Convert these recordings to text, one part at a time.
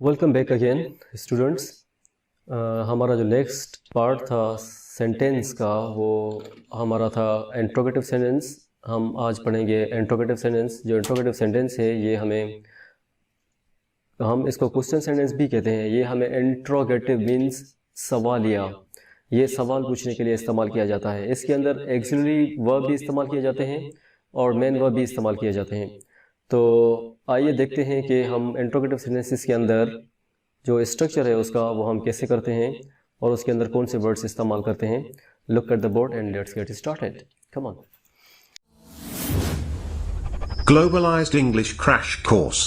Welcome back again students. हमारा जो next part था सेंटेंस का वो हमारा था इंट्रोगेटिव सेंटेंस। हम आज पढ़ेंगे इंट्रोगेटिव सेंटेंस। जो इंट्रोगेटिव सेंटेंस है ये हम इसको क्वेश्चन सेंटेंस भी कहते हैं। ये हमें इंट्रोगेटिव मीन्स सवालिया, ये सवाल पूछने के लिए इस्तेमाल किया जाता है। इसके अंदर एक्सिलरी वर्ब भी इस्तेमाल किए जाते हैं और मेन वर्ब भी इस्तेमाल किए जाते हैं। तो आइए देखते हैं कि हम इंट्रोगेटिव सेंटेंसेस के अंदर जो स्ट्रक्चर है उसका वो हम कैसे करते हैं और उसके अंदर कौन से वर्ड्स इस्तेमाल करते हैं। Look at the board and let's get started. Come on. Globalized English Crash Course.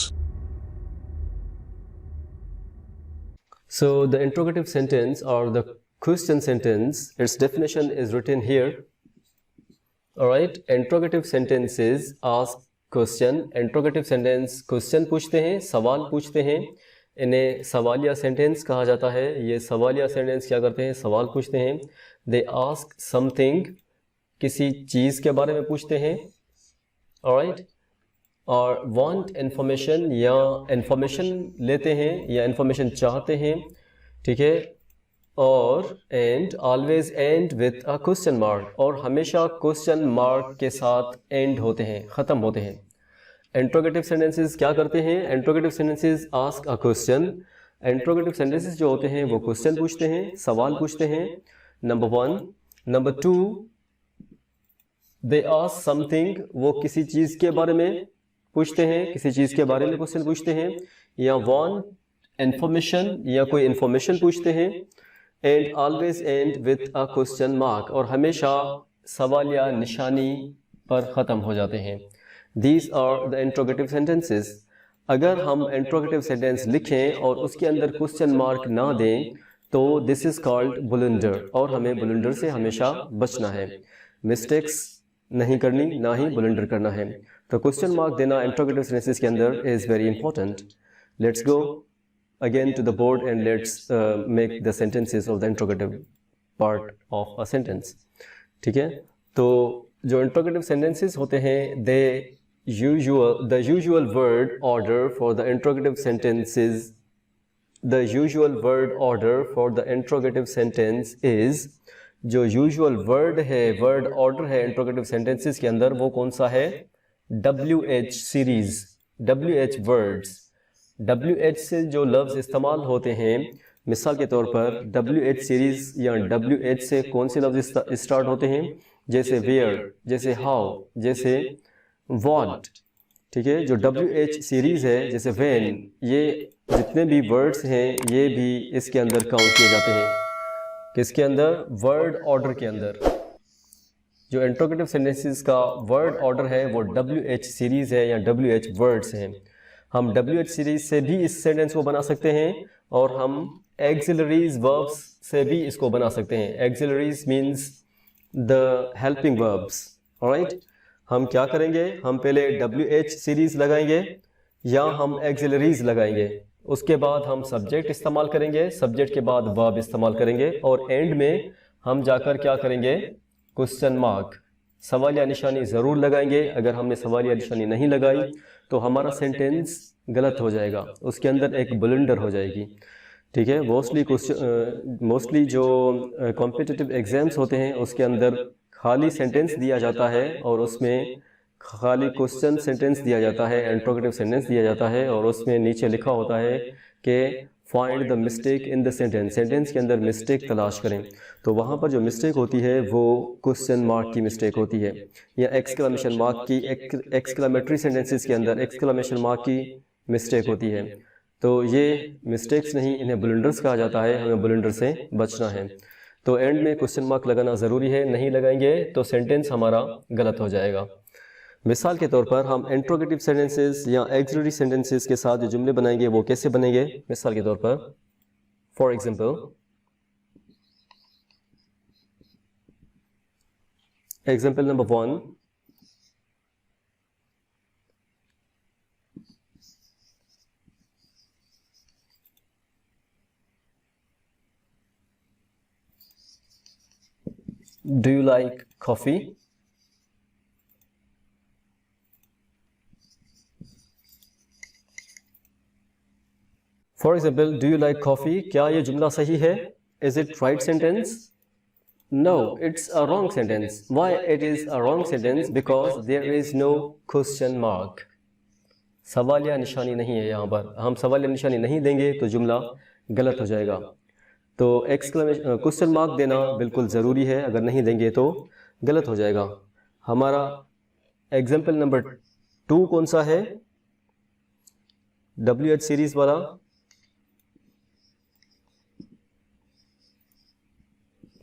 So the interrogative sentence or the question sentence, its definition is written here. Alright, interrogative sentences ask question. Interrogative sentence question पूछते हैं, सवाल पूछते हैं। इन्हें सवालिया sentence कहा जाता है। ये सवालिया सेंटेंस क्या करते हैं? सवाल पूछते हैं। दे आस्क समथिंग, किसी चीज़ के बारे में पूछते हैं। ऑलराइट, और वांट इन्फॉर्मेशन, या इन्फॉर्मेशन लेते हैं या इन्फॉर्मेशन चाहते हैं। ठीक है, और and always and with a question mark, और हमेशा क्वेश्चन मार्क के साथ एंड होते हैं, ख़त्म होते हैं। इंट्रोगेटिव सेंटेंसेस क्या करते हैं? Interrogative sentences ask a question. Interrogative sentences जो होते हैं वो क्वेश्चन पूछते हैं, सवाल पूछते हैं, number 1। Number 2, they ask something, वो किसी चीज़ के बारे में पूछते हैं, किसी चीज़ के बारे में क्वेश्चन पूछते हैं, या वांट इन्फॉर्मेशन, या कोई इन्फॉर्मेशन पूछते हैं। And always and with a question mark, और हमेशा सवाल या निशानी पर ख़त्म हो जाते हैं। These are the interrogative sentences. अगर हम इंट्रोगेटिव सेंटेंस लिखें और उसके अंदर क्वेश्चन मार्क ना दें तो दिस इज़ कॉल्ड ब्लंडर, और हमें ब्लंडर से हमेशा बचना है। मिस्टेक्स नहीं करनी, ना ही ब्लंडर करना है। तो क्वेश्चन मार्क देना इंट्रोगेटिव सेंटेंसेस के अंदर is very important. Let's go again to the board and let's make the sentences of the interrogative part of a sentence. ठीक है, तो जो इंट्रोगेटिव सेंटेंसेस होते हैं the usual word order for the interrogative sentences, the usual word order for the interrogative sentence is, जो usual word है, word order है interrogative sentences के अंदर, वो कौन सा है? WH series, WH words। WH से जो लफ्ज़ इस्तेमाल होते हैं, मिसाल के तौर पर WH सीरीज़ या WH से कौन से लफ्ज़ स्टार्ट होते हैं? जैसे वेयर, जैसे हाउ, जैसे वॉट। ठीक है, जो WH सीरीज़ है, जैसे व्हेन, ये जितने भी वर्ड्स हैं ये भी इसके अंदर काउंट किए जाते हैं। किसके अंदर? वर्ड ऑर्डर के अंदर। जो इंट्रोगेटिव सेंटेंसेस का वर्ड ऑर्डर है वो WH सीरीज़ है या WH वर्ड्स हैं। हम WH सीरीज़ से भी इस सेंटेंस को बना सकते हैं और हम एक्सिलरीज वर्ब्स से भी इसको बना सकते हैं। Auxiliaries means the helping verbs. Alright, हम क्या करेंगे? हम पहले WH सीरीज़ लगाएंगे या हम एक्सिलरीज लगाएंगे, उसके बाद हम सब्जेक्ट इस्तेमाल करेंगे, सब्जेक्ट के बाद वर्ब इस्तेमाल करेंगे, और एंड में हम जाकर क्या करेंगे? क्वेश्चन मार्क, सवाल या निशानी ज़रूर लगाएंगे। अगर हमने सवाल या निशानी नहीं लगाई तो हमारा सेंटेंस गलत हो जाएगा, उसके अंदर एक ब्लंडर हो जाएगी। ठीक है, मोस्टली जो कॉम्पिटिटिव एग्ज़ाम्स होते हैं उसके अंदर खाली सेंटेंस दिया जाता है और उसमें खाली क्वेश्चन सेंटेंस दिया जाता है, इंट्रोगेटिव सेंटेंस दिया जाता है, और उसमें नीचे लिखा होता है कि find the mistake in the sentence, sentence के अंदर मिस्टेक तलाश करें। तो वहाँ पर जो मिस्टेक होती है वो क्वेश्चन मार्क की मिस्टेक होती है, या एक्सक्लेमेशन मार्क की, एक्सक्लेमेटरी सेंटेंसेस के अंदर एक्सक्लेमेशन मार्क की मिस्टेक होती है। तो ये मिस्टेक्स नहीं, इन्हें ब्लंडर्स कहा जाता है। हमें ब्लंडर से बचना है। तो एंड में क्वेश्चन मार्क लगाना ज़रूरी है, नहीं लगाएंगे तो सेंटेंस हमारा गलत हो जाएगा। मिसाल के तौर पर हम इंट्रोगेटिव सेंटेंसेस या एक्सिलरी सेंटेंसेस के साथ जो जुमले बनाएंगे वो कैसे बनेंगे? मिसाल के तौर पर, for example, example number 1, Do you like coffee? For example, do you like coffee, क्या ये जुमला सही है? Is it right sentence? No, it's a wrong sentence. Why it is a wrong sentence? Because there is no question mark. सवालिया निशानी नहीं है यहाँ पर। हम सवालिया निशानी नहीं देंगे तो जुमला गलत हो जाएगा। तो एक्सक्लेमेशन क्वेश्चन मार्क देना बिल्कुल ज़रूरी है, अगर नहीं देंगे तो गलत हो जाएगा। हमारा एग्जाम्पल नंबर 2 कौन सा है? WH सीरीज वाला।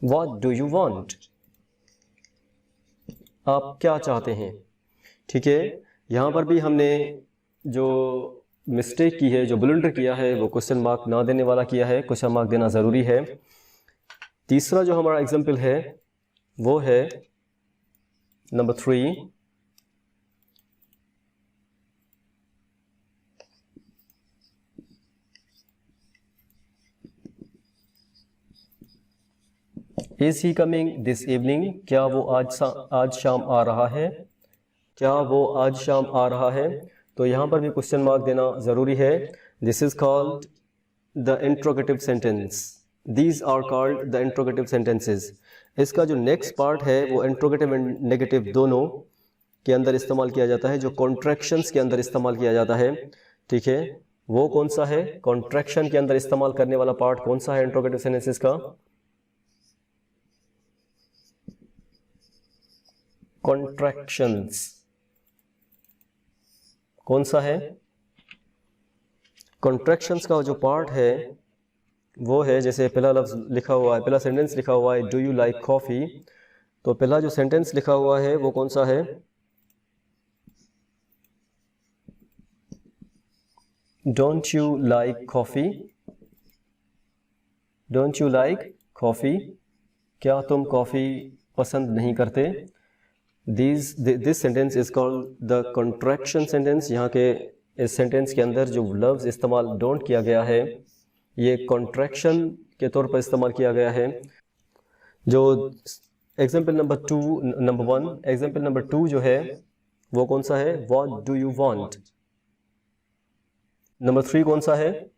What do you want? आप क्या चाहते हैं? ठीक है, यहाँ पर भी हमने जो मिस्टेक की है, जो ब्लंडर किया है, वो क्वेश्चन मार्क ना देने वाला किया है। क्वेश्चन मार्क देना ज़रूरी है। तीसरा जो हमारा एग्जाम्पल है वो है number 3। Is he coming this evening? क्या वो आज शाम आ रहा है? क्या वो आज शाम आ रहा है? तो यहाँ पर भी क्वेश्चन मार्क देना ज़रूरी है। This is called the interrogative sentence. These are called the interrogative sentences. इसका जो नेक्स्ट पार्ट है वो इंट्रोगेटिव एंड नेगेटिव दोनों के अंदर इस्तेमाल किया जाता है, जो कॉन्ट्रैक्शंस के अंदर इस्तेमाल किया जाता है। ठीक है, वो कौन सा है? कॉन्ट्रैक्शन के अंदर इस्तेमाल करने वाला पार्ट कौन सा है इंट्रोगेटिव सेंटेंसेस का? कॉन्ट्रैक्शंस। कौन सा है? कॉन्ट्रैक्शंस का जो पार्ट है वो है, जैसे पहला लफ्ज़ लिखा हुआ है, पहला सेंटेंस लिखा हुआ है डू यू लाइक कॉफ़ी, तो पहला जो सेंटेंस लिखा हुआ है वो कौन सा है? Don't you like coffee. Don't you like coffee, क्या तुम कॉफ़ी पसंद नहीं करते? This sentence is called the contraction sentence. यहाँ के इस सेंटेंस के अंदर जो लफ्ज़ इस्तेमाल डोंट किया गया है, ये कॉन्ट्रैक्शन के तौर पर इस्तेमाल किया गया है। जो एग्जाम्पल नंबर 1, एग्जाम्पल नंबर 2 जो है वो कौन सा है? What do you want. Number 3 कौन सा है?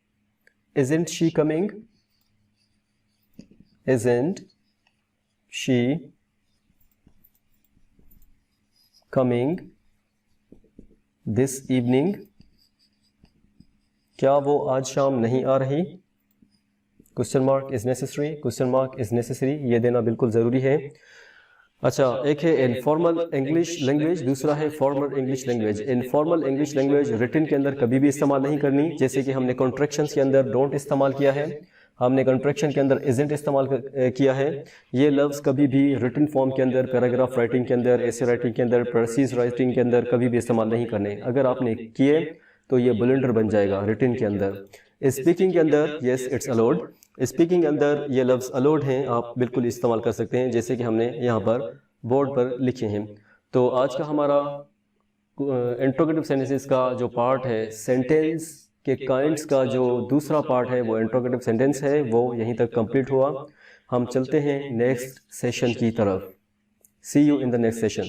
Isn't she coming. Isn't she coming this evening, क्या वो आज शाम नहीं आ रही? Question mark is necessary. Question mark is necessary, ये देना बिल्कुल ज़रूरी है। अच्छा, एक है इनफॉर्मल इंग्लिश लैंग्वेज, दूसरा है formal English language. Informal English language written के अंदर कभी भी इस्तेमाल नहीं करनी, जैसे कि हमने कॉन्ट्रैक्शंस के अंदर डोंट इस्तेमाल किया है, हमने कॉन्ट्रैक्शन के अंदर इजंट इस्तेमाल किया है। ये लफ्ज़ कभी भी रिटन फॉर्म के अंदर, पैराग्राफ राइटिंग के अंदर, एसे राइटिंग के अंदर, प्रेसिज राइटिंग के अंदर कभी भी इस्तेमाल नहीं करने। अगर आपने किए तो ये ब्लंडर बन जाएगा रिटन के अंदर। स्पीकिंग के अंदर येस इट्स अलाउड। स्पीकिंग के अंदर ये लफ्ज़ अलाउड हैं, आप बिल्कुल इस्तेमाल कर सकते हैं, जैसे कि हमने यहाँ पर बोर्ड पर लिखे हैं। तो आज का हमारा इंट्रोगेटिव सेंटेंसेस का जो पार्ट है, सेंटेंस के काइंड्स का जो दूसरा पार्ट है वो इंट्रोगेटिव सेंटेंस है, वो यहीं तक कंप्लीट हुआ। हम चलते हैं नेक्स्ट सेशन की तरफ। See you in the next session.